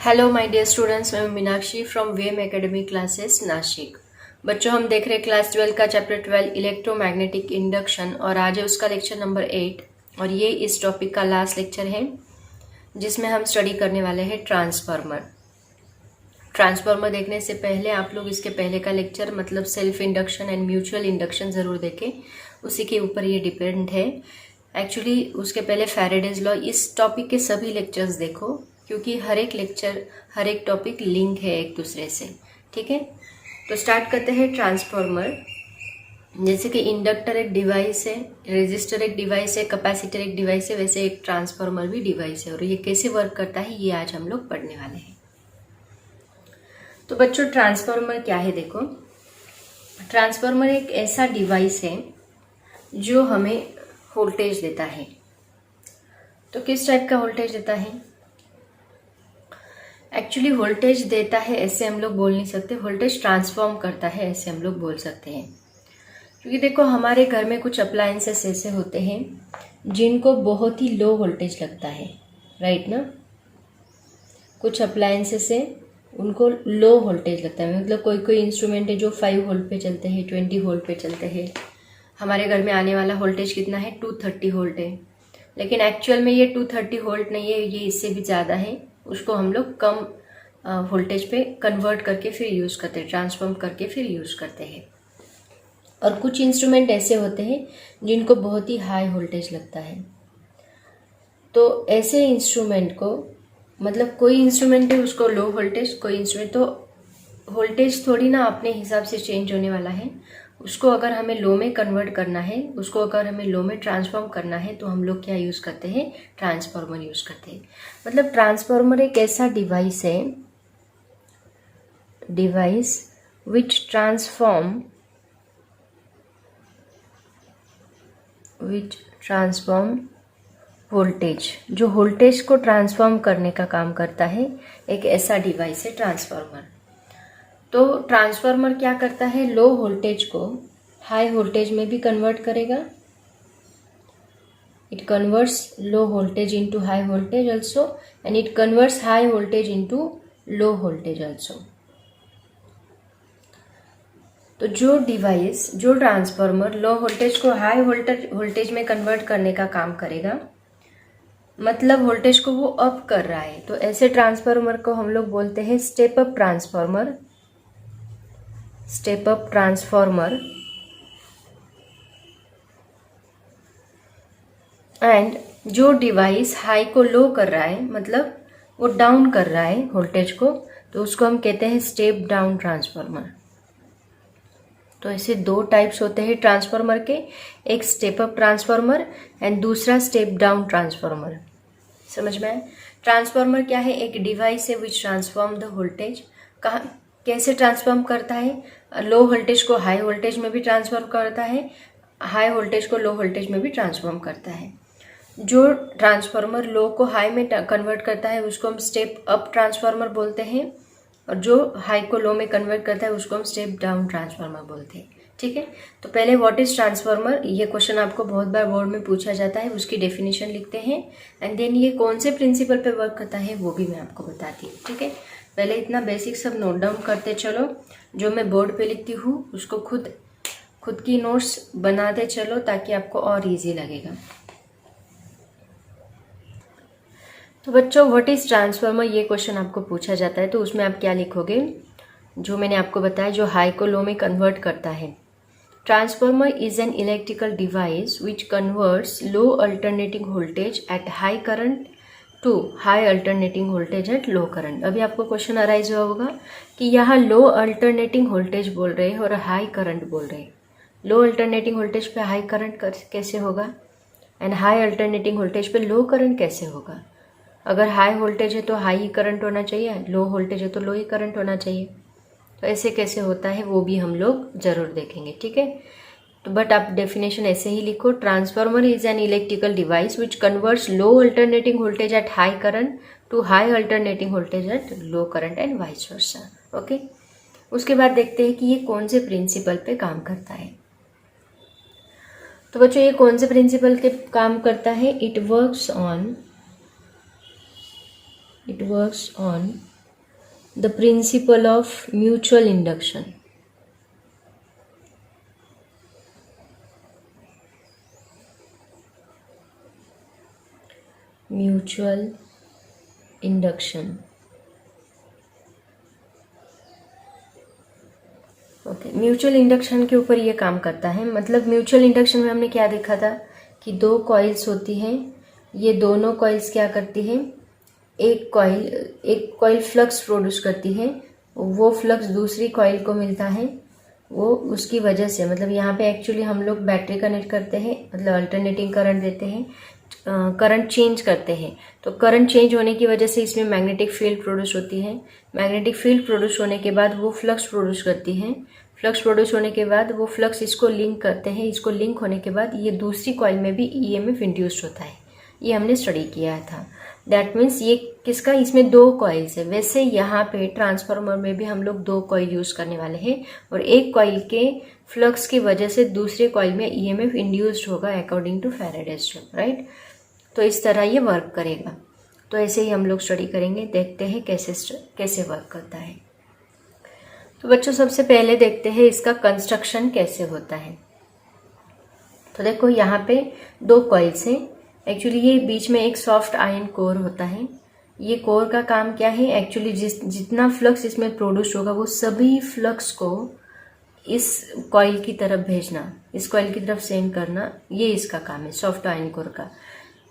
Hello my dear students, मैं Meenakshi from वेम academy classes Nashik. बच्चों, हम देख रहे हैं क्लास 12 का चैप्टर 12 इलेक्ट्रोमैग्नेटिक इंडक्शन और आज है उसका लेक्चर नंबर 8 और ये इस टॉपिक का लास्ट लेक्चर है जिसमें हम स्टडी करने वाले हैं ट्रांसफार्मर। ट्रांसफार्मर देखने से पहले आप लोग इसके पहले का लेक्चर मतलब self induction and mutual induction ज़रूर देखें, उसी के ऊपर ये डिपेंड है। एक्चुअली उसके पहले फैराडेज लॉ, इस टॉपिक के सभी लेक्चर्स देखो क्योंकि हर एक लेक्चर हर एक टॉपिक लिंक है एक दूसरे से। ठीक है, तो स्टार्ट करते हैं। ट्रांसफार्मर जैसे कि इंडक्टर एक डिवाइस है, रेजिस्टर एक डिवाइस है, कैपेसिटर एक डिवाइस है, वैसे एक ट्रांसफार्मर भी डिवाइस है और ये कैसे वर्क करता है ये आज हम लोग पढ़ने वाले हैं। तो बच्चों, ट्रांसफार्मर क्या है? देखो, ट्रांसफार्मर एक ऐसा डिवाइस है जो हमें वोल्टेज देता है। तो किस टाइप का वोल्टेज देता है? एक्चुअली वोल्टेज देता है ऐसे हम लोग बोल नहीं सकते, वोल्टेज ट्रांसफॉर्म करता है ऐसे हम लोग बोल सकते हैं। क्योंकि देखो, हमारे घर में कुछ अप्लायंसेस ऐसे होते हैं जिनको बहुत ही लो वोल्टेज लगता है, राइट ना? कुछ अप्लायंसेस है उनको लो वोल्टेज लगता है, मतलब कोई कोई इंस्ट्रूमेंट है जो 5 वोल्ट पे चलते हैं, 20 वोल्ट पे चलते हैं। हमारे घर में आने वाला वोल्टेज कितना है? 230 वोल्ट है, लेकिन एक्चुअल में ये 230 वोल्ट नहीं है, ये इससे भी ज़्यादा है। उसको हम लोग कम वोल्टेज पे कन्वर्ट करके फिर यूज़ करते हैं, ट्रांसफॉर्म करके फिर यूज़ करते हैं। और कुछ इंस्ट्रूमेंट ऐसे होते हैं जिनको बहुत ही हाई वोल्टेज लगता है। तो ऐसे इंस्ट्रूमेंट को, मतलब कोई इंस्ट्रूमेंट है उसको लो वोल्टेज, कोई इंस्ट्रूमेंट, तो वोल्टेज थोड़ी ना अपने हिसाब से चेंज होने वाला है। उसको अगर हमें लो में कन्वर्ट करना है, उसको अगर हमें लो में ट्रांसफॉर्म करना है, तो हम लोग क्या यूज़ करते हैं? ट्रांसफार्मर यूज़ करते हैं। मतलब ट्रांसफार्मर एक ऐसा डिवाइस है, डिवाइस विच ट्रांसफॉर्म वोल्टेज, जो वोल्टेज को ट्रांसफॉर्म करने का काम करता है, एक ऐसा डिवाइस है ट्रांसफार्मर। तो ट्रांसफार्मर क्या करता है? लो वोल्टेज को हाई वोल्टेज में भी कन्वर्ट करेगा। It converts low voltage into high voltage also and it converts high voltage into low voltage also. तो जो डिवाइस, जो ट्रांसफार्मर लो वोल्टेज को हाई वोल्टेज में कन्वर्ट करने का काम करेगा, मतलब वोल्टेज को वो अप कर रहा है, तो ऐसे ट्रांसफार्मर को हम लोग बोलते हैं step up transformer. Step up transformer. And जो डिवाइस हाई को लो कर रहा है, मतलब वो डाउन कर रहा है वोल्टेज को, तो तो उसको हम कहते हैं स्टेप डाउन ट्रांसफार्मर। तो ऐसे दो टाइप्स होते हैं ट्रांसफार्मर के, एक स्टेप अप ट्रांसफार्मर एंड दूसरा स्टेप डाउन ट्रांसफार्मर। समझ में आए? ट्रांसफार्मर क्या है? एक डिवाइस है विच ट्रांसफॉर्म द वोल्टेज। कहाँ कैसे ट्रांसफॉर्म करता है? लो वोल्टेज को हाई वोल्टेज में भी ट्रांसफॉर्म करता है, हाई वोल्टेज को लो वोल्टेज में भी ट्रांसफॉर्म करता है। जो ट्रांसफार्मर लो को हाई में कन्वर्ट करता है उसको हम स्टेप अप ट्रांसफार्मर बोलते हैं, और जो हाई को लो में कन्वर्ट करता है उसको हम स्टेप डाउन ट्रांसफार्मर बोलते हैं। ठीक है, तो पहले व्हाट इज ट्रांसफार्मर, ये क्वेश्चन आपको बहुत बार बोर्ड में पूछा जाता है, उसकी डेफिनेशन लिखते हैं एंड देन ये कौन से प्रिंसिपल पे वर्क करता है वो भी मैं आपको बताती हूँ। ठीक है, पहले इतना बेसिक सब नोट डाउन करते चलो, जो मैं बोर्ड पे लिखती हूँ उसको खुद की नोट्स बनाते चलो ताकि आपको और इजी लगेगा। तो बच्चों व्हाट इज ट्रांसफार्मर, ये क्वेश्चन आपको पूछा जाता है तो उसमें आप क्या लिखोगे? जो मैंने आपको बताया, जो हाई को लो में कन्वर्ट करता है। Transformer is an electrical device which converts low alternating voltage at high current to high alternating voltage at low current. अभी आपको क्वेश्चन अराइज हुआ होगा कि यहाँ लो अल्टरनेटिंग वोल्टेज बोल रहे हैं और हाई करंट बोल रहे हैं। लो अल्टरनेटिंग वोल्टेज पे हाई करंट कैसे होगा एंड हाई अल्टरनेटिंग वोल्टेज पे लो करंट कैसे होगा? अगर हाई वोल्टेज है तो हाई ही करंट होना चाहिए, लो वोल्टेज है तो लो ही करंट होना चाहिए। तो ऐसे कैसे होता है वो भी हम लोग जरूर देखेंगे। ठीक है, तो बट आप डेफिनेशन ऐसे ही लिखो, transformer is an electrical device which converts low alternating voltage at high current to high alternating voltage at low current and vice versa. Okay, उसके बाद देखते हैं कि ये कौन से प्रिंसिपल पे काम करता है। तो बच्चों ये कौन से प्रिंसिपल के काम करता है? It works on the principle of mutual induction। Mutual induction. Okay, mutual induction के ऊपर ये काम करता है। मतलब म्यूचुअल इंडक्शन में हमने क्या देखा था कि दो कॉइल्स होती हैं, ये दोनों कॉइल्स क्या करती है? एक कॉइल फ्लक्स प्रोड्यूस करती है, वो फ्लक्स दूसरी कॉइल को मिलता है, वो उसकी वजह से, मतलब यहाँ पे एक्चुअली हम लोग बैटरी कनेक्ट करते हैं, मतलब अल्टरनेटिंग करंट देते हैं, करंट चेंज करते हैं। तो करंट चेंज होने की वजह से इसमें मैग्नेटिक फील्ड प्रोड्यूस होती है। मैग्नेटिक फील्ड प्रोड्यूस होने के बाद वो फ्लक्स प्रोड्यूस करती है। फ्लक्स प्रोड्यूस होने के बाद वो फ्लक्स इसको लिंक करते हैं, इसको लिंक होने के बाद ये दूसरी कॉइल में भी ईएमएफ इंड्यूस्ड होता है। ये हमने स्टडी किया था। दैट मीन्स ये किसका? इसमें दो कॉइल्स है। वैसे यहाँ पे ट्रांसफार्मर में भी हम लोग दो कॉइल यूज करने वाले हैं और एक कॉइल के फ्लक्स की वजह से दूसरे कॉइल में ईएमएफ इंड्यूस्ड होगा according to Faraday's law, right? तो इस तरह ये वर्क करेगा। तो ऐसे ही हम लोग स्टडी करेंगे, देखते हैं कैसे वर्क करता है। तो बच्चों सबसे पहले देखते हैं इसका कंस्ट्रक्शन कैसे होता है। तो देखो यहाँ पे दो कॉइल्स हैं। एक्चुअली ये बीच में एक सॉफ्ट आयन कोर होता है। ये कोर का काम क्या है? एक्चुअली जितना फ्लक्स इसमें प्रोड्यूस होगा वो सभी फ्लक्स को इस कॉइल की तरफ भेजना, इस कॉइल की तरफ सेंड करना, ये इसका काम है सॉफ्ट आयन कोर का।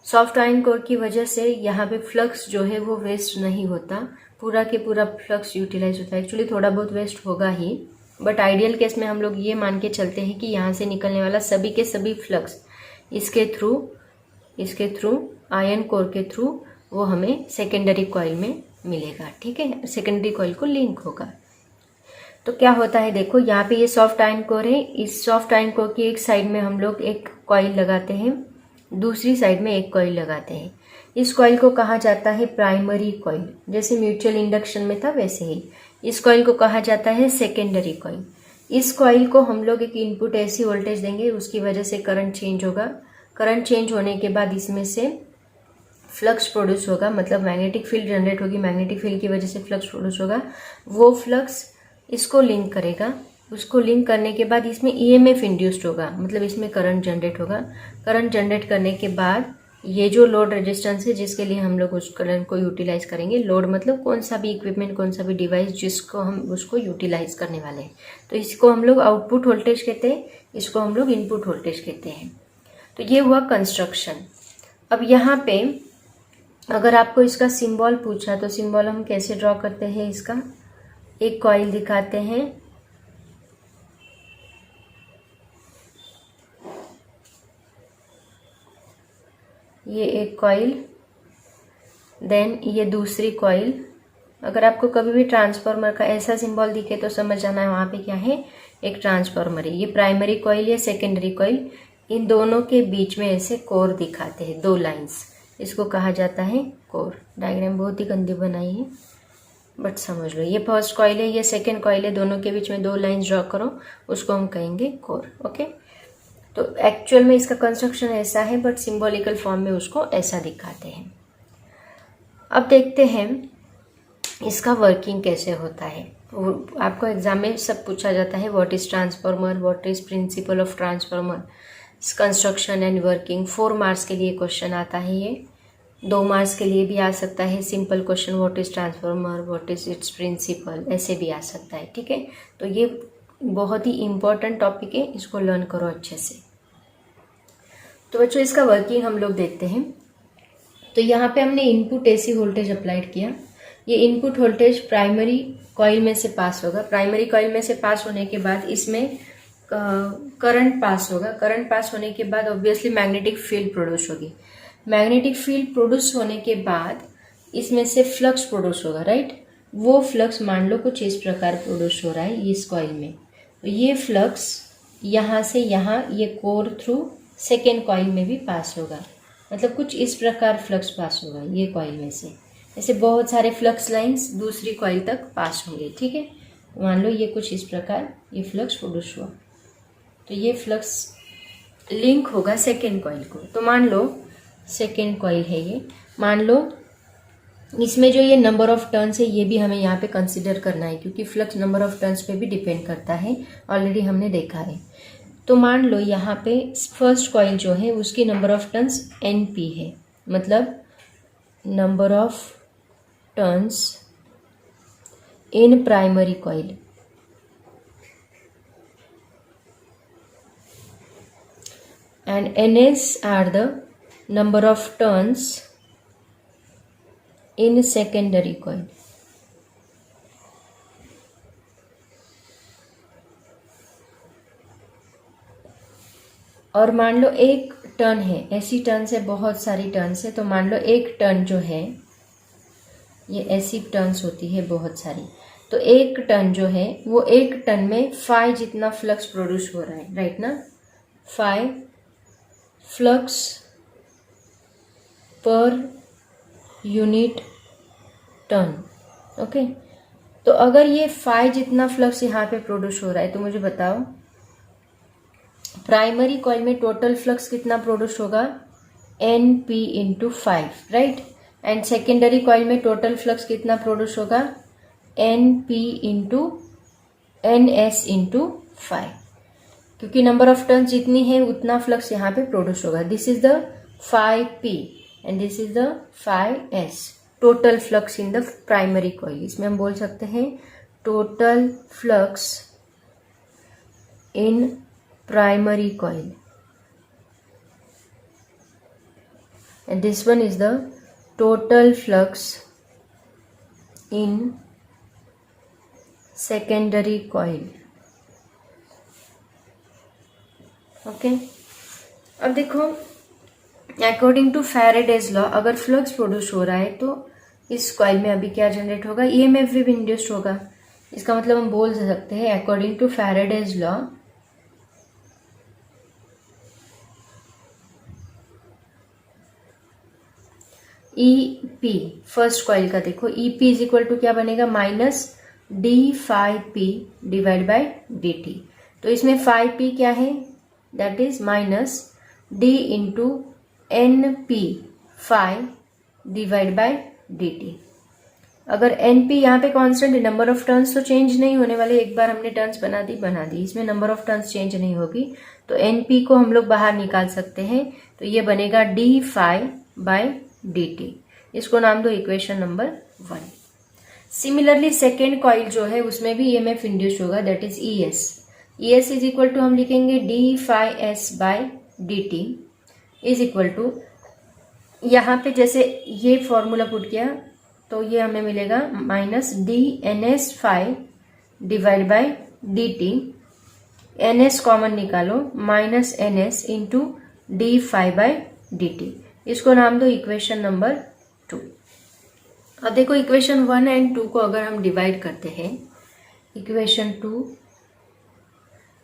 सॉफ्ट आयन कोर की वजह से यहाँ पे फ्लक्स जो है वो वेस्ट नहीं होता, पूरा के पूरा फ्लक्स यूटिलाइज होता है। एक्चुअली थोड़ा बहुत वेस्ट होगा ही, बट आइडियल केस में हम लोग ये मान के चलते हैं कि यहाँ से निकलने वाला सभी के सभी फ्लक्स इसके थ्रू आयन कोर के थ्रू वो हमें सेकेंडरी कॉइल में मिलेगा। ठीक है, सेकेंडरी कॉइल को लिंक होगा। तो क्या होता है देखो, यहाँ पे ये सॉफ्ट आयन कोर है। इस सॉफ्ट आयन कोर की एक साइड में हम लोग एक कॉइल लगाते हैं, दूसरी साइड में एक कॉइल लगाते हैं। इस कॉइल को कहा जाता है प्राइमरी कॉइल। जैसे म्यूचुअल इंडक्शन में था वैसे ही इस कॉइल को कहा जाता है सेकेंडरी कॉइल। इस कॉइल को हम लोग एक इनपुट ऐसी वोल्टेज देंगे, उसकी वजह से करंट चेंज होगा। करंट चेंज होने के बाद इसमें से फ्लक्स प्रोड्यूस होगा, मतलब मैग्नेटिक फील्ड जनरेट होगी। मैग्नेटिक फील्ड की वजह से फ्लक्स प्रोड्यूस होगा। वो फ्लक्स इसको लिंक करेगा। उसको लिंक करने के बाद इसमें ईएमएफ इंड्यूस्ड होगा, मतलब इसमें करंट जनरेट होगा। करंट जनरेट करने के बाद ये जो लोड रेजिस्टेंस है जिसके लिए हम लोग उस करंट को यूटिलाइज करेंगे, लोड मतलब कौन सा भी इक्विपमेंट, कौन सा भी डिवाइस जिसको हम उसको यूटिलाइज करने वाले हैं, तो इसको हम लोग आउटपुट वोल्टेज कहते हैं, इसको हम लोग इनपुट वोल्टेज कहते हैं। तो ये हुआ कंस्ट्रक्शन। अब यहाँ पे अगर आपको इसका सिंबल पूछा तो सिंबल हम कैसे ड्रॉ करते हैं इसका, एक कॉइल दिखाते हैं, ये एक कॉइल, देन ये दूसरी कॉइल। अगर आपको कभी भी ट्रांसफार्मर का ऐसा सिंबल दिखे तो समझ जाना है वहाँ पे क्या है, एक ट्रांसफार्मर है। ये प्राइमरी कॉइल या सेकेंडरी कॉइल, इन दोनों के बीच में ऐसे कोर दिखाते हैं, दो लाइंस, इसको कहा जाता है कोर। डायग्राम बहुत ही गंदी बनाई है बट समझ लो, ये फर्स्ट कॉइल है, ये सेकेंड कॉइल है, दोनों के बीच में दो लाइंस ड्रॉ करो, उसको हम कहेंगे कोर। ओके, तो एक्चुअल में इसका कंस्ट्रक्शन ऐसा है बट सिंबॉलिकल फॉर्म में उसको ऐसा दिखाते हैं। अब देखते हैं इसका वर्किंग कैसे होता है। आपको एग्जाम में सब पूछा जाता है, what is transformer, what is principle of transformer, construction and working. 4 marks के लिए क्वेश्चन आता है, ये 2 मार्क्स के लिए भी आ सकता है simple question, what is transformer, what is its principle, ऐसे भी आ सकता है। ठीक है, तो ये बहुत ही इंपॉर्टेंट टॉपिक है, इसको लर्न करो अच्छे से। तो बच्चों इसका वर्किंग हम लोग देखते हैं। तो यहाँ पे हमने इनपुट एसी वोल्टेज अप्लाइड किया। ये इनपुट वोल्टेज प्राइमरी कॉइल में से पास होगा। प्राइमरी कॉइल में से पास होने के बाद इसमें करंट पास होगा। करंट पास होने के बाद ऑब्वियसली मैग्नेटिक फील्ड प्रोड्यूस होगी। मैग्नेटिक फील्ड प्रोड्यूस होने के बाद इसमें से फ्लक्स प्रोड्यूस होगा, राइट। वो फ्लक्स मान लो कुछ इस प्रकार प्रोड्यूस हो रहा है इस कॉइल में। तो ये फ्लक्स यहाँ से यहाँ ये कोर थ्रू सेकेंड कॉइल में भी पास होगा, मतलब कुछ इस प्रकार फ्लक्स पास होगा ये कॉइल में से। ऐसे बहुत सारे फ्लक्स लाइंस दूसरी कॉइल तक पास होंगे। ठीक है, मान लो ये कुछ इस प्रकार ये फ्लक्स प्रोड्यूस हुआ, तो ये फ्लक्स लिंक होगा सेकेंड कॉइल को। तो मान लो सेकेंड कॉइल है ये, मान लो इसमें जो ये नंबर ऑफ टर्न्स है ये भी हमें यहाँ पे कंसिडर करना है, क्योंकि फ्लक्स नंबर ऑफ टर्न्स पे भी डिपेंड करता है, ऑलरेडी हमने देखा है। तो मान लो यहाँ पे फर्स्ट कॉइल जो है उसकी नंबर ऑफ टर्न्स NP है, मतलब number of turns in primary coil, and NS are the number of turns in secondary coil. और मान लो एक टर्न है, ऐसी टर्न्स है, बहुत सारी टर्न्स है। तो मान लो एक टर्न जो है, ये ऐसी टर्न्स होती है बहुत सारी, तो एक टर्न जो है वो एक टर्न में फाई जितना फ्लक्स प्रोड्यूस हो रहा है, राइट ना, फाई फ्लक्स पर यूनिट टर्न। ओके, तो अगर ये फाई जितना फ्लक्स यहाँ पे प्रोड्यूस हो रहा है तो मुझे बताओ प्राइमरी कॉइल में टोटल फ्लक्स कितना प्रोड्यूस होगा, NP into 5, right. And secondary coil में टोटल फ्लक्स कितना प्रोड्यूस होगा, NP इंटू NS इंटू 5, क्योंकि नंबर ऑफ टर्न्स जितनी है उतना फ्लक्स यहाँ पे प्रोड्यूस होगा। This is the 5P and this is the 5S, total flux in the primary coil. इसमें हम बोल सकते हैं total flux in primary coil, and this one is the total flux in secondary coil. Okay, अब देखो according to Faraday's law अगर flux produce हो रहा है तो इस कॉइल में अभी क्या जनरेट होगा, EMF भी इंड्यूस्ड होगा। इसका मतलब हम बोल सकते हैं according to Faraday's law EP first coil का देखो, EP इज इक्वल टू क्या बनेगा, minus d5P divide by dt। तो इसमें 5P क्या है, that is minus d into NP 5 divide by dt। अगर NP यहाँ पे कांस्टेंट है, नंबर ऑफ टर्न्स तो चेंज नहीं होने वाले, एक बार हमने टर्न्स बना दी, इसमें नंबर ऑफ टर्न्स चेंज नहीं होगी, तो NP को हम लोग बाहर निकाल सकते हैं। तो ये बनेगा d5 बाय dt, इसको नाम दो equation number 1। Similarly second coil जो है उसमें भी EMF इंड्यूस होगा, that is ES is equal to हम लिखेंगे d5S by dt is equal to, यहाँ पे जैसे ये फॉर्मूला पुट किया तो ये हमें मिलेगा minus (-) divide by dt, ns common निकालो, माइनस (-) इंटू d∅/dt। इसको नाम दो इक्वेशन नंबर 2। अब देखो इक्वेशन 1 एंड 2 को अगर हम डिवाइड करते हैं, इक्वेशन 2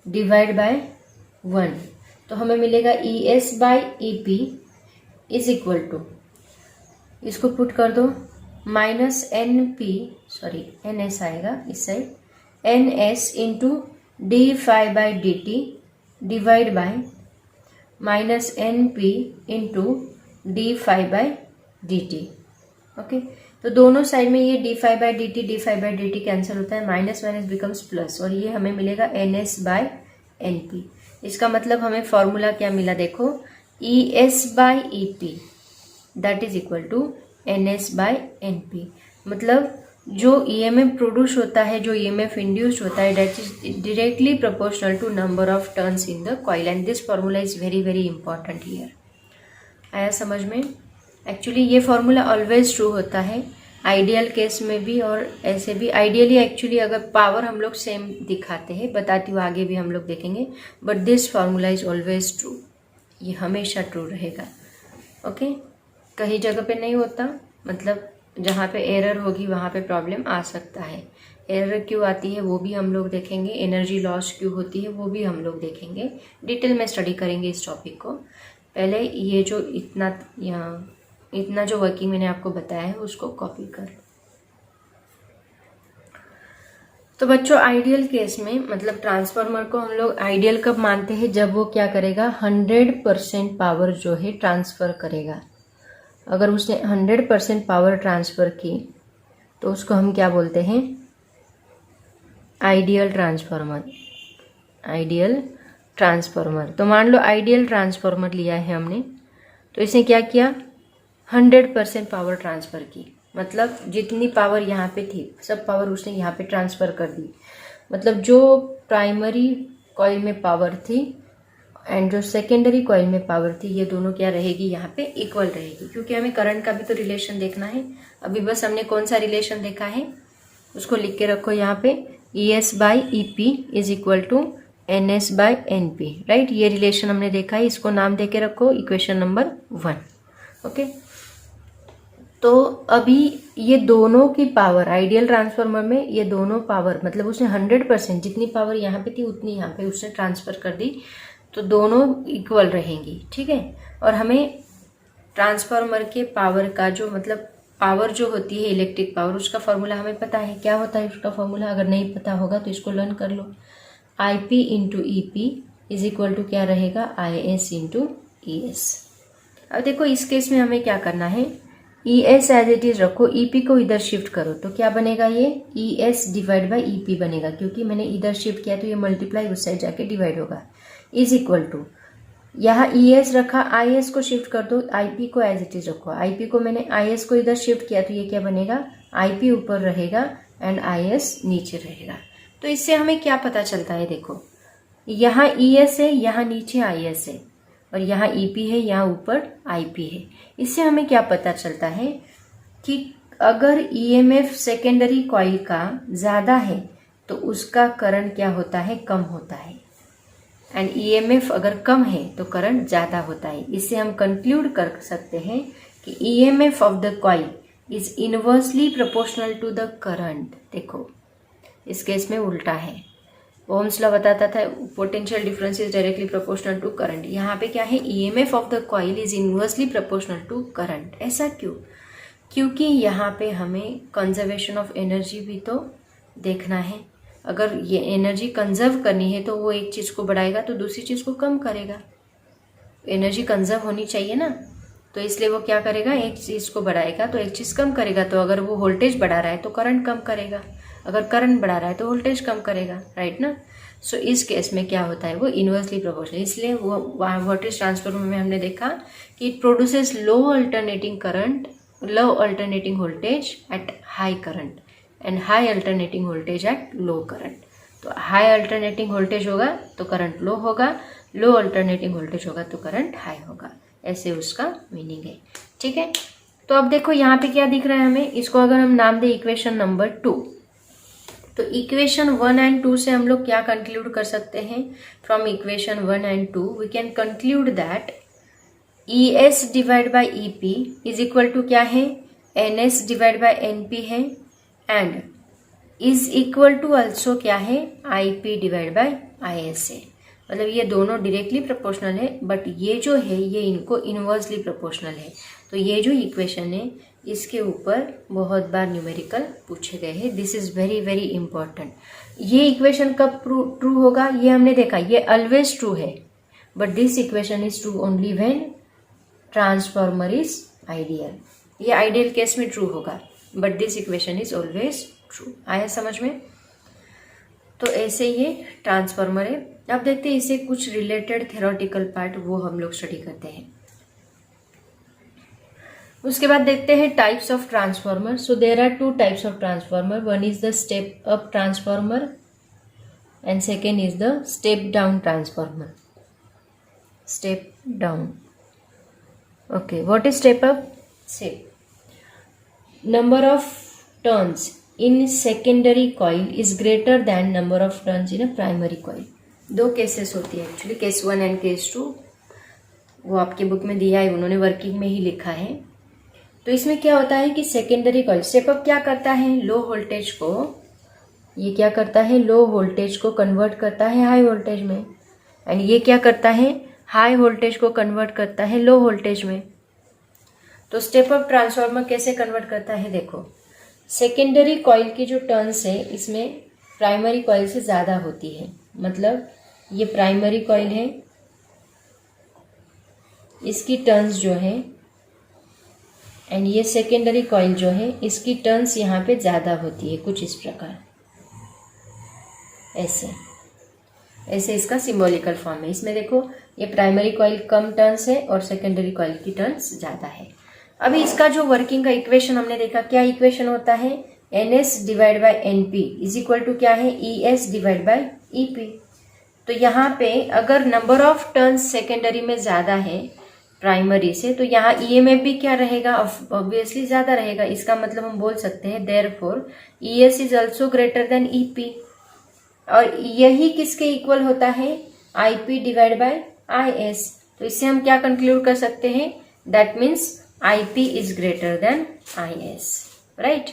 डिवाइड बाय 1 तो हमें मिलेगा ES/EP इज इक्वल टू, इसको पुट कर दो, माइनस NS आएगा इस side, NS into d∅/dt divide by minus NP into d∅/dt। Okay, तो दोनों साइड में ये d∅/dt कैंसिल होता है, माइनस माइनस बिकम्स प्लस, और ये हमें मिलेगा NS/NP। इसका मतलब हमें फॉर्मूला क्या मिला देखो, ES/EP that is equal to NS/NP। मतलब जो EMF प्रोड्यूस होता है, जो EMF इंड्यूस्ड होता है, that is directly proportional to number of turns in the coil, and this formula is very very important here. आया समझ में? एक्चुअली ये फॉर्मूला ऑलवेज ट्रू होता है, आइडियल केस में भी और ऐसे भी। आइडियली एक्चुअली अगर पावर हम लोग सेम दिखाते हैं, बताती हूँ आगे भी हम लोग देखेंगे, but this formula is always true, ये हमेशा ट्रू रहेगा। ओके, कहीं जगह पे नहीं होता, मतलब जहाँ पे एरर होगी वहाँ पे प्रॉब्लम आ सकता है। एरर क्यों आती है वो भी हम लोग देखेंगे, एनर्जी लॉस क्यों होती है वो भी हम लोग देखेंगे, डिटेल में स्टडी करेंगे इस टॉपिक को। पहले ये जो इतना जो वर्किंग मैंने आपको बताया है उसको कॉपी कर लो। तो बच्चों आइडियल केस में, मतलब ट्रांसफार्मर को हम लोग आइडियल कब मानते हैं, जब वो क्या करेगा, 100% पावर जो है ट्रांसफर करेगा। अगर उसने 100% पावर ट्रांसफर की तो उसको हम क्या बोलते हैं, आइडियल ट्रांसफार्मर। आइडियल ट्रांसफार्मर, तो मान लो आइडियल ट्रांसफार्मर लिया है हमने, तो इसने क्या किया, 100% पावर ट्रांसफर की, मतलब जितनी पावर यहाँ पे थी सब पावर उसने यहाँ पे ट्रांसफर कर दी। मतलब जो प्राइमरी कॉइल में पावर थी एंड जो सेकेंडरी कॉइल में पावर थी, ये दोनों क्या रहेगी, यहाँ पे इक्वल रहेगी, क्योंकि हमें करंट का भी तो रिलेशन देखना है। अभी बस हमने कौन सा रिलेशन देखा है उसको लिख के रखो यहाँ पे, ES/EP is equal to NS/NP, right. ये रिलेशन हमने देखा है, इसको नाम दे के रखो इक्वेशन नंबर 1। ओके, तो अभी ये दोनों की पावर, आइडियल ट्रांसफार्मर में ये दोनों पावर, मतलब उसने 100% जितनी पावर यहाँ पे थी उतनी यहाँ पे उसने ट्रांसफर कर दी, तो दोनों इक्वल रहेंगी, ठीक है। और हमें ट्रांसफार्मर के पावर का जो, मतलब पावर जो होती है इलेक्ट्रिक पावर, उसका फॉर्मूला हमें पता है, क्या होता है उसका फॉर्मूला, अगर नहीं पता होगा तो इसको लर्न कर लो। IP into EP is equal to क्या रहेगा, IS इंटू ES। अब देखो इस केस में हमें क्या करना है, ES एज इट इज रखो, EP को इधर शिफ्ट करो, तो क्या बनेगा, ये ES डिवाइड बाई EP बनेगा, क्योंकि मैंने इधर शिफ्ट किया तो ये मल्टीप्लाई उस साइड जाके डिवाइड होगा, इज इक्वल टू, यहाँ ES रखा, IS को शिफ्ट कर दो, IP को एज इट इज रखो, IP को मैंने IS को इधर शिफ्ट किया तो ये क्या बनेगा, IP ऊपर रहेगा एंड IS नीचे रहेगा। तो इससे हमें क्या पता चलता है, देखो यहाँ ES है, यहाँ नीचे IS है, और यहाँ EP है, यहाँ ऊपर IP है। इससे हमें क्या पता चलता है कि अगर EMF सेकेंडरी कॉइल का ज़्यादा है तो उसका करंट क्या होता है, कम होता है, एंड EMF अगर कम है तो करंट ज़्यादा होता है। इससे हम कंक्लूड कर सकते हैं कि EMF of the coil is inversely proportional to the current. देखो इस केस में उल्टा है, ओम्स लॉ बताता था potential difference is directly proportional to current, यहाँ पे क्या है, EMF of the coil is inversely proportional to current. ऐसा क्यों, क्योंकि यहाँ पे हमें कंजर्वेशन ऑफ एनर्जी भी तो देखना है। अगर ये एनर्जी कंजर्व करनी है तो वो एक चीज़ को बढ़ाएगा तो दूसरी चीज़ को कम करेगा, एनर्जी कंजर्व होनी चाहिए ना, तो इसलिए वो क्या करेगा, एक चीज़ को बढ़ाएगा तो एक चीज़ कम करेगा। तो अगर वो वोल्टेज बढ़ा रहा है तो करंट कम करेगा, अगर करंट बढ़ा रहा है तो वोल्टेज कम करेगा, राइट ना। सो इस केस में क्या होता है, वो इनवर्सली प्रोपोर्शनल। इसलिए वो वोल्टेज ट्रांसफार्मर में हमने देखा कि it produces low alternating current, low alternating voltage at high current and high alternating voltage at low current. तो हाई अल्टरनेटिंग वोल्टेज होगा तो करंट लो होगा, लो अल्टरनेटिंग वोल्टेज होगा तो करंट हाई होगा। ऐसे उसका मीनिंग है। ठीक है, तो अब देखो यहाँ पे क्या दिख रहा है हमें, इसको अगर हम नाम दे इक्वेशन नंबर 2, तो इक्वेशन 1 एंड 2 से हम लोग क्या कंक्लूड कर सकते हैं? From equation 1 and 2 we can conclude that ES divide by EP is equal to क्या है? NS डिवाइड बाई NP है, and is equal to also क्या है? IP डिवाइड बाई IS है। मतलब ये दोनों डायरेक्टली प्रोपोर्शनल है, बट ये जो है ये इनको इनवर्सली प्रोपोर्शनल है। तो ये जो इक्वेशन है इसके ऊपर बहुत बार न्यूमेरिकल पूछे गए हैं। This is very very important. ये इक्वेशन कब ट्रू होगा? ये हमने देखा, ये ऑलवेज ट्रू है, but this equation is true only when transformer is ideal. ये आइडियल केस में ट्रू होगा, but this equation is always true. आया समझ में? तो ऐसे ये ट्रांसफॉर्मर है। अब देखते हैं इसे कुछ रिलेटेड थ्योरेटिकल पार्ट, वो हम लोग स्टडी करते हैं। उसके बाद देखते हैं types of transformer. So there are 2 types of transformer, one is the step up transformer and second is the step down transformer. Step down, okay, what is step up? Say number of turns in secondary coil is greater than number of turns in a primary coil। 2 cases होती है actually, case 1 and case 2, वो आपकी book में दिया है, उन्होंने working में ही लिखा है। तो इसमें क्या होता है कि सेकेंडरी कॉइल स्टेप अप क्या करता है? लो वोल्टेज को, ये क्या करता है? लो वोल्टेज को कन्वर्ट करता है हाई वोल्टेज में, एंड ये क्या करता है? हाई वोल्टेज को कन्वर्ट करता है लो वोल्टेज में। तो स्टेप अप ट्रांसफार्मर कैसे कन्वर्ट करता है? देखो, सेकेंडरी कॉइल की जो टर्न्स है इसमें प्राइमरी कॉइल से ज़्यादा होती है। मतलब ये प्राइमरी कॉइल है, इसकी टर्न्स जो है, एंड ये सेकेंडरी कॉइल जो है इसकी टर्न्स यहाँ पे ज़्यादा होती है, कुछ इस प्रकार, ऐसे ऐसे इसका सिंबॉलिकल फॉर्म है। इसमें देखो, ये प्राइमरी कॉइल कम टर्न्स है और सेकेंडरी कॉइल की टर्न्स ज़्यादा है। अभी इसका जो वर्किंग का इक्वेशन हमने देखा, क्या इक्वेशन होता है? NS divide by NP is equal to क्या है? ES divide by EP। तो यहाँ पे अगर नंबर ऑफ टर्न्स सेकेंडरी में ज़्यादा है प्राइमरी से, तो यहाँ EMF भी क्या रहेगा? ऑब्वियसली ज़्यादा रहेगा। इसका मतलब हम बोल सकते हैं therefore ES is also greater than EP, और यही किसके इक्वल होता है? IP divide by IS। तो इससे हम क्या कंक्लूड कर सकते हैं? That means IP is greater then IS, right?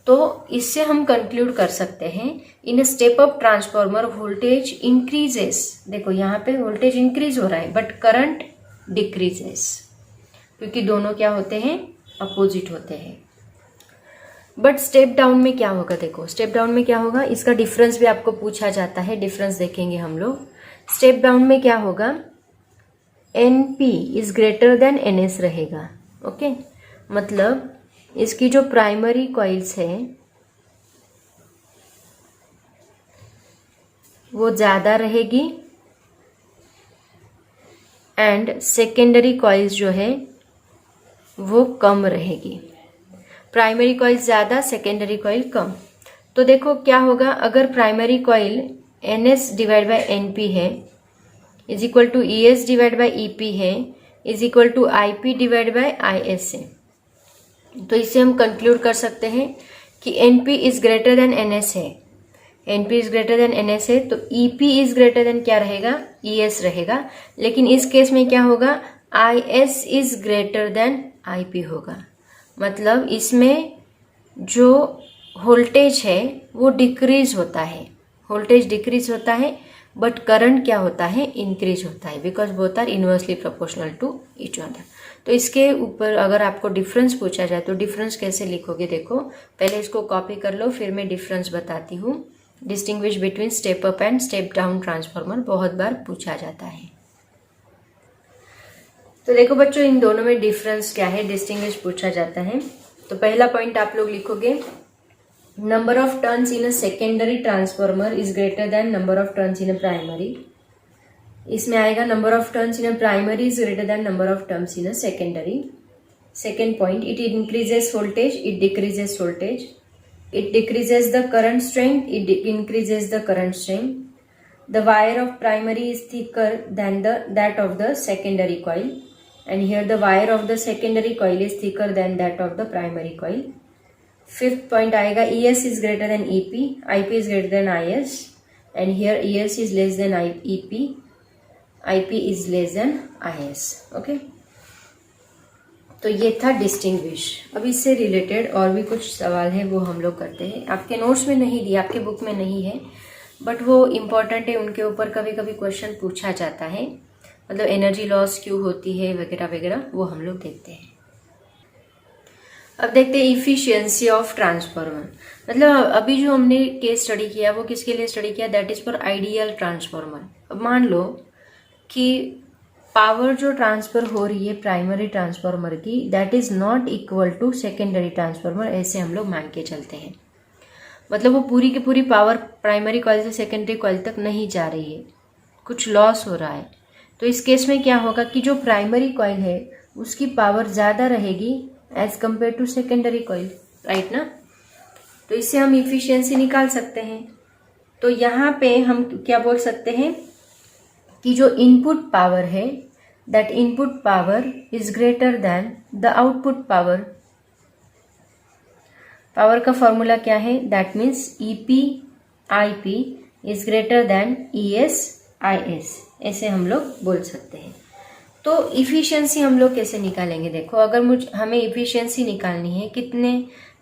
तो इससे हम कंक्लूड कर सकते हैं in step up transformer voltage increases. देखो यहाँ पे वोल्टेज इंक्रीज हो रहा है, बट करंट डिक्रीजेस, क्योंकि दोनों क्या होते हैं? अपोजिट होते हैं। बट स्टेप डाउन में क्या होगा? देखो, स्टेप डाउन में क्या होगा, इसका डिफरेंस भी आपको पूछा जाता है, डिफरेंस देखेंगे हम लोग। स्टेप डाउन में क्या होगा? NP is greater then NS रहेगा। ओके, मतलब इसकी जो प्राइमरी कॉइल्स है वो ज़्यादा रहेगी, एंड सेकेंडरी कॉइल्स जो है वो कम रहेगी। प्राइमरी कॉइल ज़्यादा, सेकेंडरी कॉइल कम। तो देखो क्या होगा, अगर primary coil NS divide by NP है is equal to ES divide by EP है is equal to IP divide by IS है, तो इससे हम कंक्लूड कर सकते हैं कि NP is greater then NS है। NP is greater then NS है, तो EP इज ग्रेटर देन क्या रहेगा? ES रहेगा। लेकिन इस केस में क्या होगा? IS is greater then IP होगा। मतलब इसमें जो वोल्टेज है वो डिक्रीज होता है, वोल्टेज डिक्रीज होता है, बट करंट क्या होता है? इंक्रीज होता है, because both are inversely proportional to each other. तो इसके ऊपर अगर आपको डिफरेंस पूछा जाए तो डिफरेंस कैसे लिखोगे? देखो, पहले इसको कॉपी कर लो, फिर मैं डिफरेंस बताती हूँ। Distinguish between step up and step down transformer बहुत बार पूछा जाता है। तो देखो बच्चों, इन दोनों में डिफरेंस क्या है, डिस्टिंग्विश पूछा जाता है। तो पहला पॉइंट आप लोग लिखोगे, number of turns in a secondary transformer is greater then number of turns in a primary. इसमें आएगा number of turns in a primary is greater then number of turns in a secondary. Second point, it increases voltage, it decreases voltage, it decreases the current strength, it increases the current strength, the wire of primary is thicker than that of the secondary coil, and here the wire of the secondary coil is thicker than that of the primary coil. Fifth point आएगा ES is greater than EP, IP is greater than IS, and here ES is less than EP, IP is less than IS. Okay, तो ये था distinguish. अब इससे related और भी कुछ सवाल है वो हम लोग करते हैं। आपके नोट्स में नहीं दिए, आपके बुक में नहीं है, बट वो इम्पॉर्टेंट है, उनके ऊपर कभी कभी क्वेश्चन पूछा जाता है, मतलब एनर्जी लॉस क्यों होती है वगैरह वगैरह, वो हम लोग देखते हैं। अब देखते हैं इफिशियंसी ऑफ ट्रांसफार्मर। मतलब अभी जो हमने केस स्टडी किया वो किसके लिए स्टडी किया, that is for ideal transformer. अब मान लो कि पावर जो ट्रांसफर हो रही है प्राइमरी ट्रांसफार्मर की, that is not equal to secondary transformer, ऐसे हम लोग मान के चलते हैं। मतलब वो पूरी की पूरी पावर प्राइमरी कॉइल से सेकेंडरी कॉइल तक नहीं जा रही है, कुछ लॉस हो रहा है। तो इस केस में क्या होगा कि जो प्राइमरी कॉइल है उसकी पावर ज़्यादा रहेगी as compare to secondary coil, right ना। तो इससे हम इफिशियंसी निकाल सकते हैं। तो यहाँ पे हम क्या बोल सकते हैं कि जो इनपुट पावर है that input power is greater than the output power. Power का फॉर्मूला क्या है, that means EP IP is greater than ES IS, ऐसे हम लोग बोल सकते हैं। तो इफिशियंसी हम लोग कैसे निकालेंगे, देखो अगर हमें इफिशियंसी निकालनी है,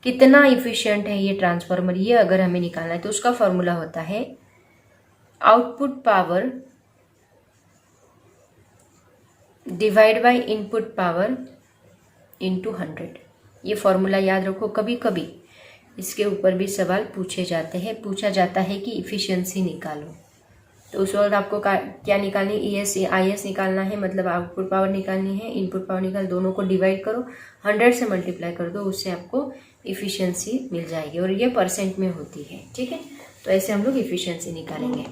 कितना इफिशियंट है ये ट्रांसफार्मर, ये अगर हमें निकालना है तो उसका फॉर्मूला होता है output power divide by input power into 100। ये फॉर्मूला याद रखो, कभी कभी इसके ऊपर भी सवाल पूछे जाते हैं, पूछा जाता है कि इफिशियंसी निकालो। तो उस वक्त आपको क्या निकालनी, ईएस आईएस निकालना है, मतलब आउटपुट पावर निकालनी है, इनपुट पावर निकाल, दोनों को डिवाइड करो, 100 से मल्टीप्लाई कर दो, उससे आपको इफिशियंसी मिल जाएगी और ये परसेंट में होती है, ठीक है। तो ऐसे हम लोग इफिशियंसी निकालेंगे।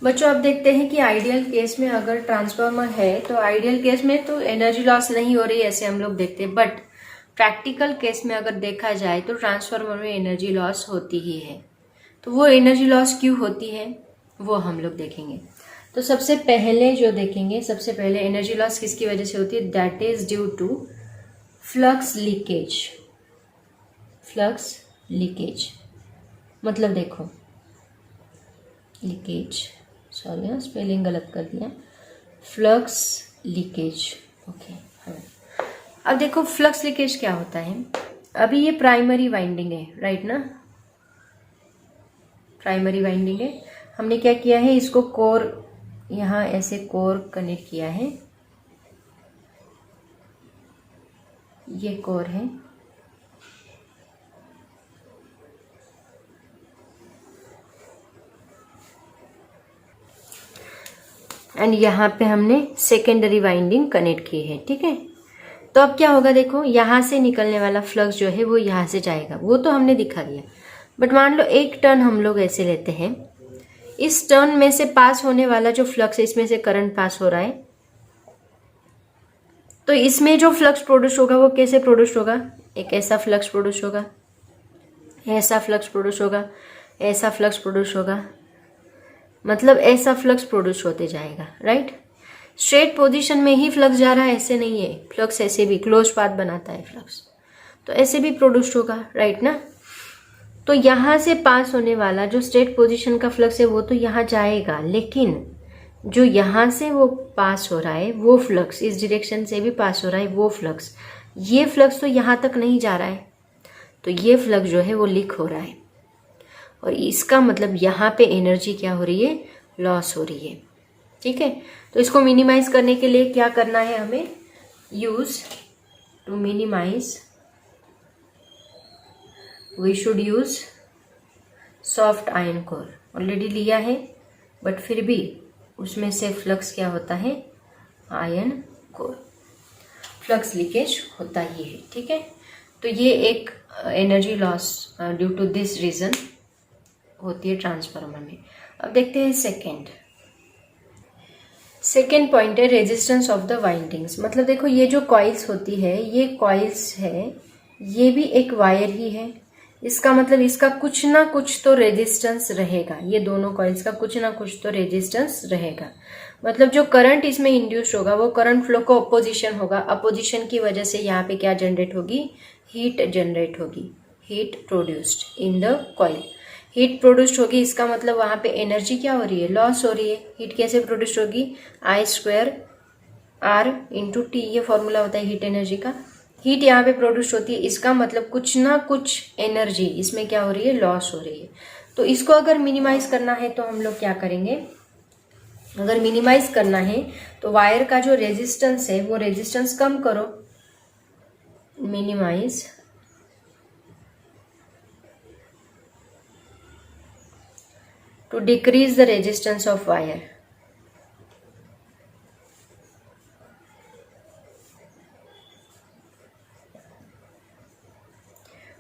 बच्चों अब देखते हैं कि आइडियल केस में अगर ट्रांसफार्मर है तो आइडियल केस में तो एनर्जी लॉस नहीं हो रही, ऐसे हम लोग देखते हैं। बट प्रैक्टिकल केस में अगर देखा जाए तो ट्रांसफार्मर में एनर्जी लॉस होती ही है। तो वो एनर्जी लॉस क्यों होती है वो हम लोग देखेंगे। तो सबसे पहले जो देखेंगे, सबसे पहले एनर्जी लॉस किसकी वजह से होती है, that is due to flux leakage. Flux leakage मतलब देखो, लीकेज, सॉरी स्पेलिंग गलत कर दिया, फ्लक्स लीकेज, ओके। अब देखो फ्लक्स लीकेज क्या होता है, अभी ये प्राइमरी वाइंडिंग है, राइट ना, प्राइमरी वाइंडिंग है। हमने क्या किया है, इसको कोर, यहाँ ऐसे कोर कनेक्ट किया है, ये कोर है, एंड यहाँ पे हमने सेकेंडरी वाइंडिंग कनेक्ट की है, ठीक है। तो अब क्या होगा, देखो यहाँ से निकलने वाला फ्लक्स जो है वो यहाँ से जाएगा, वो तो हमने दिखा दिया। बट मान लो एक टर्न हम लोग ऐसे लेते हैं, इस टर्न में से पास होने वाला जो फ्लक्स है, इसमें से करंट पास हो रहा है, तो इसमें जो फ्लक्स प्रोड्यूस होगा वो कैसे प्रोड्यूस होगा, एक ऐसा फ्लक्स प्रोड्यूस होगा, ऐसा फ्लक्स प्रोड्यूस होगा, ऐसा फ्लक्स प्रोड्यूस होगा, मतलब ऐसा फ्लक्स प्रोड्यूस होते जाएगा, राइट। स्ट्रेट पोजीशन में ही फ्लक्स जा रहा है ऐसे नहीं है, फ्लक्स ऐसे भी क्लोज पाथ बनाता है फ्लक्स, तो ऐसे भी प्रोड्यूस होगा, राइट ना। तो यहाँ से पास होने वाला जो स्ट्रेट पोजीशन का फ्लक्स है वो तो यहाँ जाएगा, लेकिन जो यहाँ से वो पास हो रहा है वो फ्लक्स, इस डायरेक्शन से भी पास हो रहा है वो फ्लक्स, ये फ्लक्स तो यहाँ तक नहीं जा रहा है, तो ये फ्लक्स जो है वो लीक हो रहा है, और इसका मतलब यहाँ पे एनर्जी क्या हो रही है, लॉस हो रही है, ठीक है। तो इसको मिनिमाइज करने के लिए क्या करना है हमें, use to minimize we should use soft iron core. Already लिया है बट फिर भी उसमें से फ्लक्स क्या होता है, आयरन कोर, फ्लक्स लीकेज होता ही है, ठीक है। तो ये एक energy loss due to this reason होती है ट्रांसफार्मर में। अब देखते हैं सेकेंड पॉइंट है रेजिस्टेंस ऑफ द वाइंडिंग्स। मतलब देखो ये जो कॉइल्स होती है, ये कॉइल्स है, ये भी एक वायर ही है, इसका मतलब इसका कुछ ना कुछ तो रेजिस्टेंस रहेगा, ये दोनों कॉइल्स का कुछ ना कुछ तो रेजिस्टेंस रहेगा। मतलब जो करंट इसमें इंड्यूस होगा वो करंट फ्लो को अपोजिशन होगा, अपोजिशन की वजह से यहाँ पे क्या जनरेट होगी, हीट जनरेट होगी, heat produced in the coil. Heat produced होगी, इसका मतलब वहां पे एनर्जी क्या हो रही है, लॉस हो रही है। हीट कैसे प्रोड्यूस्ड होगी, I² R/T, ये फॉर्मूला होता है हीट एनर्जी का। हीट यहाँ पे प्रोड्यूस होती है, इसका मतलब कुछ ना कुछ एनर्जी इसमें क्या हो रही है, लॉस हो रही है। तो इसको अगर मिनिमाइज करना है तो हम लोग क्या करेंगे, अगर मिनिमाइज करना है तो वायर का जो रेजिस्टेंस है वो रेजिस्टेंस कम करो, minimize to decrease the resistance of wire.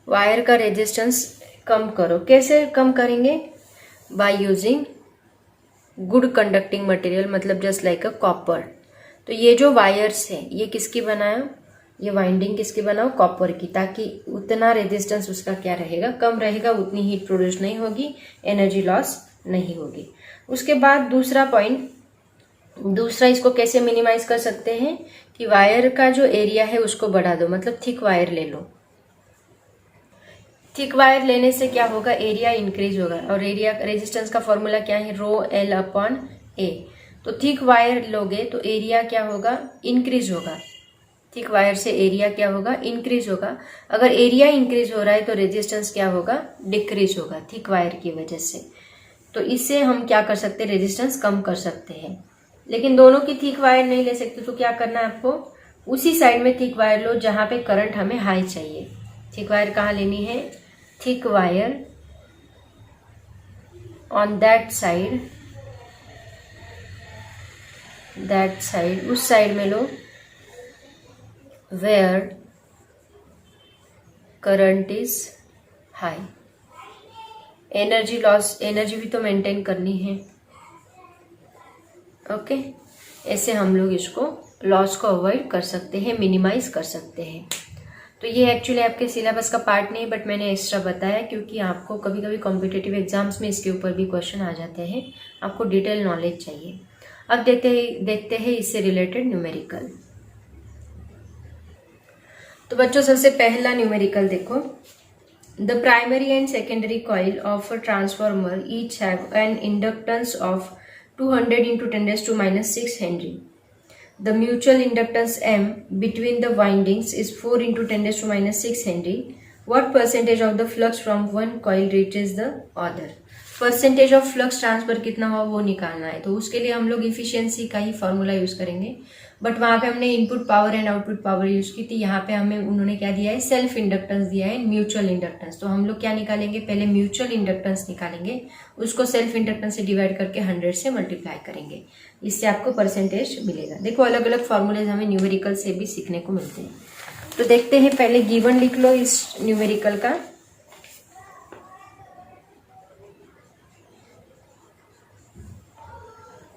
Wire का रेजिस्टेंस कम करो, कैसे कम करेंगे, by using good conducting material, मतलब जस्ट लाइक अ कॉपर। तो ये जो वायर्स है ये किसकी बनाया, ये वाइंडिंग किसकी बनाओ, कॉपर की, ताकि उतना रेजिस्टेंस उसका क्या रहेगा, कम रहेगा, उतनी हीट प्रोड्यूस नहीं होगी, एनर्जी लॉस नहीं होगी। उसके बाद दूसरा पॉइंट, दूसरा इसको कैसे मिनिमाइज कर सकते हैं कि वायर का जो एरिया है उसको बढ़ा दो, मतलब थिक वायर ले लो। थिक वायर लेने से क्या होगा, एरिया इंक्रीज होगा, और एरिया रेजिस्टेंस का फॉर्मूला क्या है, ρL/A। तो थिक वायर लोगे तो एरिया क्या होगा, इंक्रीज होगा। थिक वायर से एरिया क्या होगा, इंक्रीज होगा। अगर एरिया इंक्रीज हो रहा है तो रेजिस्टेंस क्या होगा, डिक्रीज होगा, थिक वायर की वजह से। तो इससे हम क्या कर सकते हैं, रेजिस्टेंस कम कर सकते हैं। लेकिन दोनों की थिक वायर नहीं ले सकते, तो क्या करना है आपको, उसी साइड में थिक वायर लो जहां पे करंट हमें हाई चाहिए। थिक वायर कहाँ लेनी है, thick wire on that side, उस साइड में लो where current is high. Energy loss, energy भी तो मेंटेन करनी है, ओके। ऐसे हम लोग इसको लॉस को अवॉइड कर सकते हैं, मिनिमाइज कर सकते हैं। तो ये एक्चुअली आपके सिलेबस का पार्ट नहीं, बट मैंने एक्स्ट्रा बताया क्योंकि आपको कभी कभी कॉम्पिटिटिव एग्जाम्स में इसके ऊपर भी क्वेश्चन आ जाते हैं, आपको डिटेल नॉलेज देखते अब देखते हैं इससे रिलेटेड न्यूमेरिकल। तो बच्चों सबसे पहला न्यूमेरिकल देखो, the primary and secondary coil of a transformer each have an inductance of 200 × 10⁻⁶ Henry. The mutual inductance M between the windings is 4 × 10⁻⁶ Henry. What percentage of the flux from one coil reaches the other? Percentage of flux transfer कितना हुआ वो निकालना है। तो उसके लिए हम लोग इफिशियंसी का ही फॉर्मूला यूज करेंगे, बट वहां पे हमने input power and output power use की थी। यहाँ पे हमें उन्होंने क्या दिया है, सेल्फ इंडक्टेंस दिया है, म्यूचुअल इंडक्टेंस। तो हम लोग क्या निकालेंगे, पहले म्यूचुअल इंडक्टेंस निकालेंगे, उसको सेल्फ इंडक्टेंस से डिवाइड करके 100 से मल्टीप्लाई करेंगे, इससे आपको परसेंटेज मिलेगा। देखो अलग अलग फॉर्मूलेज हमें न्यूमेरिकल से भी सीखने को मिलते हैं। तो देखते हैं, पहले गिवन लिख लो इस न्यूमेरिकल का।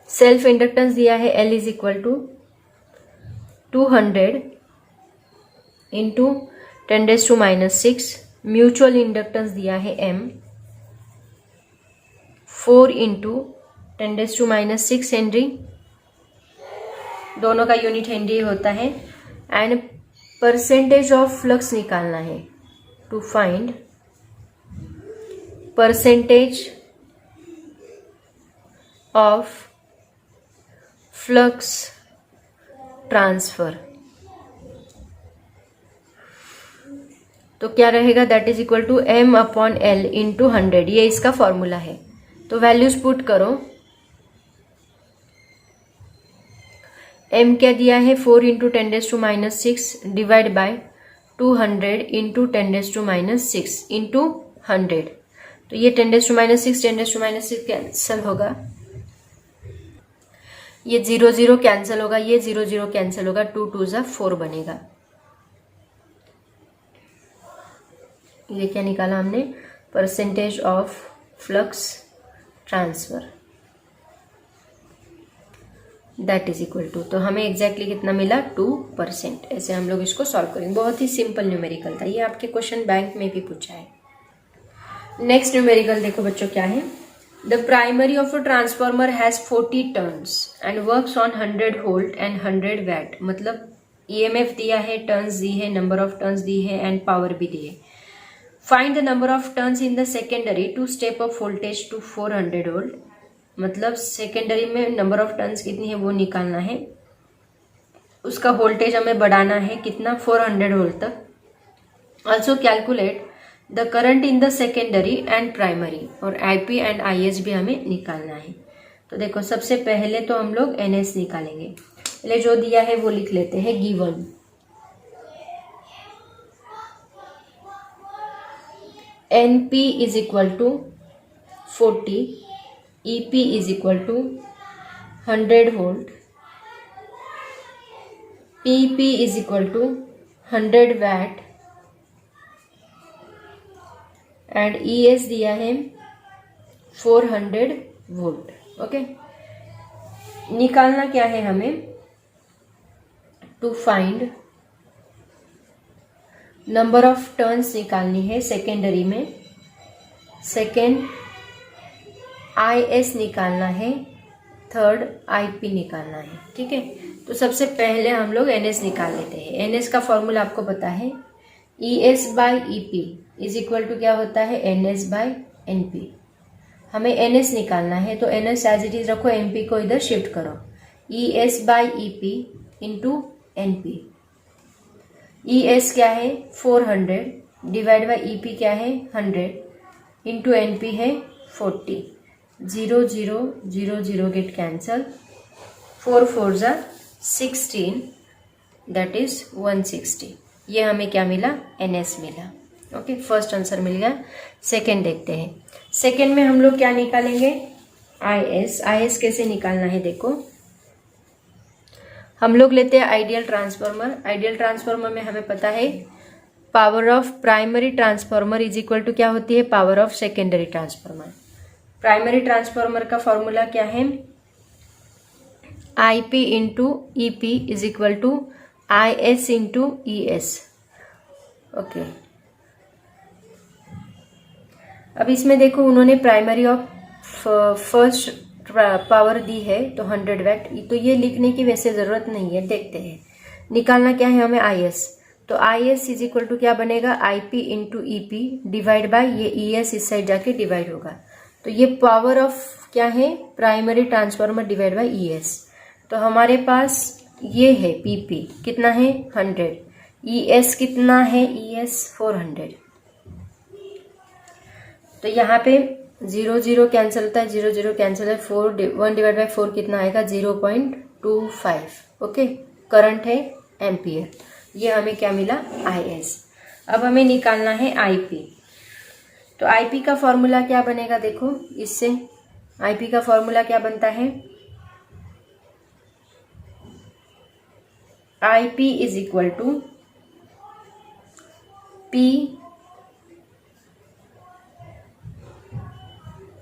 सेल्फ इंडक्टेंस दिया है L is equal to 200 × 10⁻⁶। Mutual inductance दिया है M 4 × 10⁻⁶ हेनरी, दोनों का यूनिट हेनरी होता है। एंड परसेंटेज ऑफ फ्लक्स निकालना है, to find percentage of flux transfer. तो क्या रहेगा, that is equal to M/L × 100, ये इसका फॉर्मूला है। तो वैल्यूज पुट करो, M क्या दिया है 4 × 10⁻⁶ डिवाइड बाय 200 × 10⁻⁶ इंटू 100। तो ये 10⁻⁶ कैंसिल होगा, ये 0 0 कैंसिल होगा, ये 0 0 कैंसिल होगा, 2 2 = 4 बनेगा। ये क्या निकाला हमने, percentage of flux transfer, that is equal to, तो हमें एग्जैक्टली कितना मिला, 2%। ऐसे हम लोग इसको सॉल्व करेंगे। बहुत ही सिंपल न्यूमेरिकल था, ये आपके क्वेश्चन बैंक में भी पूछा है। नेक्स्ट न्यूमेरिकल देखो बच्चों क्या है। The primary of a transformer has 40 turns and works on 100 volt and 100 watt. मतलब ईएमएफ दिया है, टर्न्स दी है, नंबर ऑफ टर्न्स दी है एंड पावर भी दी है। Find the number of turns in the secondary to step up voltage to 400 volt. मतलब सेकेंडरी में नंबर ऑफ टर्न्स कितनी है वो निकालना है, उसका वोल्टेज हमें बढ़ाना है कितना, 400 वोल्ट तक। Also calculate the current in the secondary and primary, और आईपी एंड आईएस भी हमें निकालना है। तो देखो सबसे पहले तो हम लोग एनएस निकालेंगे। पहले जो दिया है वो लिख लेते हैं, given NP is equal to 40, EP is equal to 100 volt, PP is equal to 100 watt and ES दिया है 400 वोल्ट। ओके, निकालना क्या है हमें, to find number of turns निकालनी है सेकेंडरी में, सेकेंड आईएस निकालना है, थर्ड आईपी निकालना है। ठीक है, तो सबसे पहले हम लोग एनएस निकाल लेते हैं। एनएस का फॉर्मूला आपको पता है, ES by EP is equal to क्या होता है, एनएस बाई एनपी। हमें एनएस निकालना है तो एनएस एज इट इज रखो, एनपी को इधर शिफ्ट करो। ES by EP into NP. ES क्या है 400 डिवाइड बाई ईपी क्या है 100 इंटू एनपी है 40। 0 0 0 0 गेट कैंसल, 4 4 जा 16, दैट इज 160। ये हमें क्या मिला, एनएस मिला। ओके, फर्स्ट आंसर मिल गया। सेकेंड देखते हैं। सेकेंड में हम लोग क्या निकालेंगे, आईएस। आईएस कैसे निकालना है देखो, हम लोग लेते हैं आइडियल ट्रांसफार्मर। आइडियल ट्रांसफार्मर में हमें पता है power of primary transformer is equal to क्या होती है, power of secondary transformer. Primary transformer का फॉर्मूला क्या है, IP into EP is equal to IS into ES. Okay, अब इसमें देखो उन्होंने प्राइमरी ऑफ फर्स्ट पावर दी है तो 100 वैट, तो ये लिखने की वैसे जरूरत नहीं है। देखते हैं निकालना क्या है हमें, आईएस। तो आईएस इज इक्वल टू क्या बनेगा, IP into EP divide by ये ईएस इस साइड जाके डिवाइड होगा। तो ये पावर ऑफ क्या है, primary transformer divide by ES. तो हमारे पास ये है पीपी कितना है 100, ईएस कितना है, ईएस 400। तो यहाँ पे 0 0 कैंसिल होता है, 0 0 कैंसिल है, 1 डिवाइड बाई 4 कितना आएगा 0.25। ओके, करंट है एम्पियर। ये हमें क्या मिला, आईएस। अब हमें निकालना है आईपी। तो आईपी का फॉर्मूला क्या बनेगा देखो, इससे आईपी का फॉर्मूला क्या बनता है, IP is equal to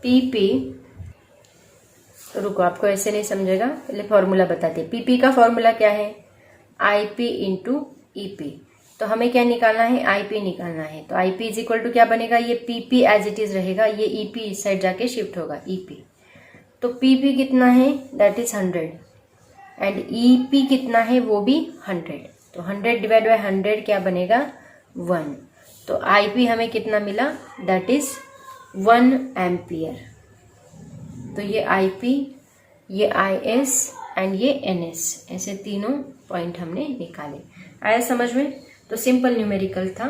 PP. रुको, आपको ऐसे नहीं समझेगा, पहले फॉर्मूला बताते। पीपी का फॉर्मूला क्या है, आईपी इंटू ईपी। तो हमें क्या निकालना है, आईपी निकालना है। तो आईपी इज इक्वल टू क्या बनेगा, ये पीपी एज इट इज रहेगा, ये ईपी इस साइड जाके शिफ्ट होगा, ईपी। तो पीपी कितना है, दैट इज 100 एंड ईपी कितना है, वो भी 100। तो 100 डिवाइड बाय 100 क्या बनेगा, 1। तो आईपी हमें कितना मिला, दैट इज 1 एम्पियर। तो ये आईपी, ये आईएस एंड ये एनएस, ऐसे तीनों पॉइंट हमने निकाले। आया समझ में? तो सिंपल न्यूमेरिकल था।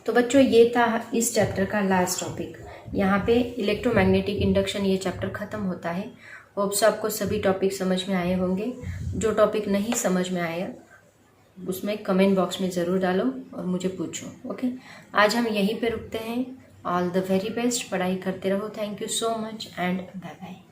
तो बच्चों ये था इस चैप्टर का लास्ट टॉपिक। यहाँ पे इलेक्ट्रोमैग्नेटिक इंडक्शन ये चैप्टर खत्म होता है। होप्स आपको सभी टॉपिक समझ में आए होंगे। जो टॉपिक नहीं समझ में आया उसमें कमेंट बॉक्स में ज़रूर डालो और मुझे पूछो। ओके, आज हम यहीं पे रुकते हैं। ऑल द वेरी बेस्ट, पढ़ाई करते रहो। Thank you so much and bye bye.